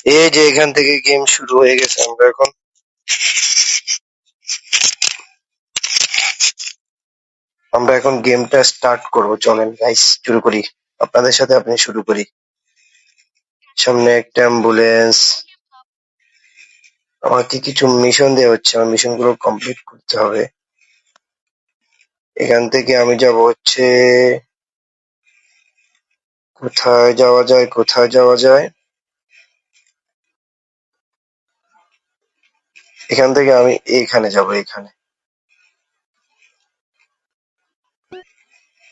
এই যে এখান থেকে গেম শুরু হয়ে গেছে। আমরা এখন গেমটা স্টার্ট করব। চলেন গাইস শুরু করি। আপনাদের সাথে আপনি শুরু করি। সামনে একটা অ্যাম্বুলেন্স। আমাকে কিছু মিশন দেওয়া হচ্ছে, আমার মিশন গুলো কমপ্লিট করতে হবে। এখান থেকে আমি যাব হচ্ছে কোথায় যাওয়া যায়, কোথায় যাওয়া যায়। এখান থেকে আমি এইখানে যাব, এইখানে।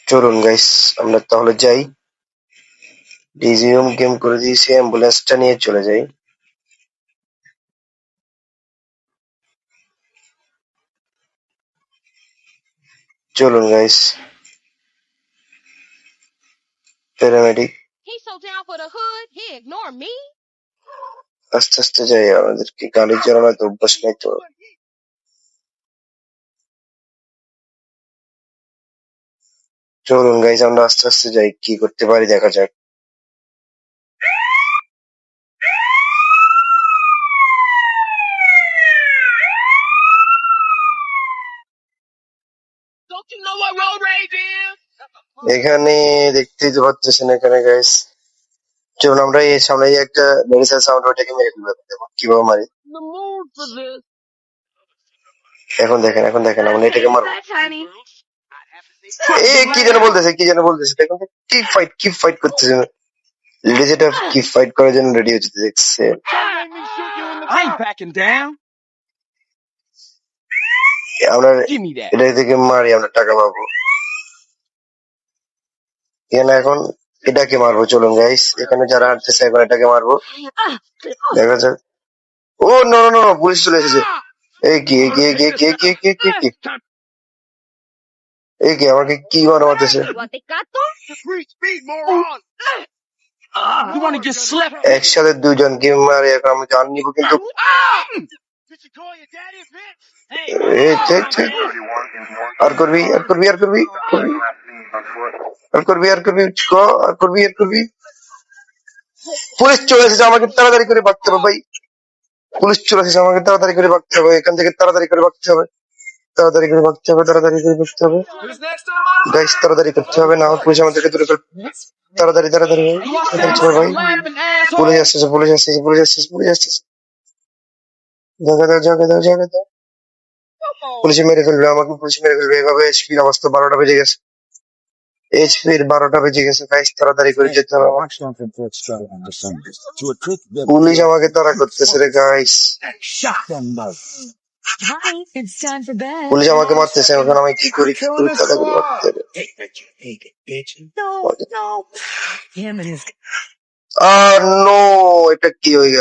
চলুন গাইস আমরা তাহলে যাই। রিজিউম গেম করে দিয়েছি, অ্যাম্বুলেন্সটা নিয়ে চলে যাই। চলুন গাইস। প্যারামেডিক। আস্তে আস্তে যাই, আমাদেরকে গাড়ি চালানোর তো অভ্যাস নেই তো। চলুন গাইস আমরা আস্তে আস্তে যাই, কি করতে পারি দেখা যাক। এখানে দেখতেই তো পাচ্ছেন, এখানে গাইস। চলুন আমরা এই সামনে একটা মেডিসিন সাউন্ড, ওটাকে মেরে ফেলবো। দেখুন কিভাবে মারি। এখন দেখেন, এখন দেখেন আমরা এটাকে মারবো। কি যেন বলতেছে, কি যেন বলতেছে। দেখুন কি ফাইট করতেছে। লেডিটা কি ফাইট করার জন্য রেডি হচ্ছে দেখছে। আমরা এটা থেকে মারি, আমরা টাকা পাবো। এখানে এখন এটাকে মারবো। চলুন গাইস, এখানে যারা হাঁটতেছে এখন এটাকে মারবো। দেখা যাক। ও নো নো নো, পুলিশ চলে এসেছে। এই কি এই কি এই কি এই কি এই কি এই কি এই কি এই কি আমাকে কি মারতেছে। একসাথে দুজনকে মারে, এখন আমি জান নিবো কিন্তু। আর করবি, আর করবি, আর করবি, আর করবি, আর করবি, আর করবি, আর করবি। পুলিশ চলে এসেছে, আমাকে তাড়াতাড়ি করে ভাগতে হবে ভাই। পুলিশ চলে এসেছে, আমাকে তাড়াতাড়ি করে ভাগতে হবে এখান থেকে, তাড়াতাড়ি করে ভাগতে হবে, তাড়াতাড়ি করে ভাগতে হবে, তাড়াতাড়ি করে ভাগতে হবে। গাইস তাড়াতাড়ি করতে হবে, না পুলিশ আমাদেরকে দূরে করবে। তাড়াতাড়ি তাড়াতাড়ি তাড়াতাড়ি চলো ভাই। পুলিশ আসতেছে, পুলিশ আসতেছে, পুলিশ আসতেছে, পুলিশ আসতেছে। জায়গা দাও, জায়গা দাও, জায়গা দাও। পুলিশে মেরে ফেলবে আমাকে, পুলিশ মেরে ফেলবে। এভাবে এইচপির অবস্থা 12টা বেজে গেছে। এইচপির 12টা বেজে গেছে গাইস, তাড়াতাড়ি করে যেতে হবে। পুলিশ আমাকে তাড়া করতেছে রে গাইস। পুলিশ আমাকে মারতেছে, এখন আমি কি করি, কি করি, তাড়াতাড়ি মারতে হবে। আর নো, এটা কি হয়ে গেল।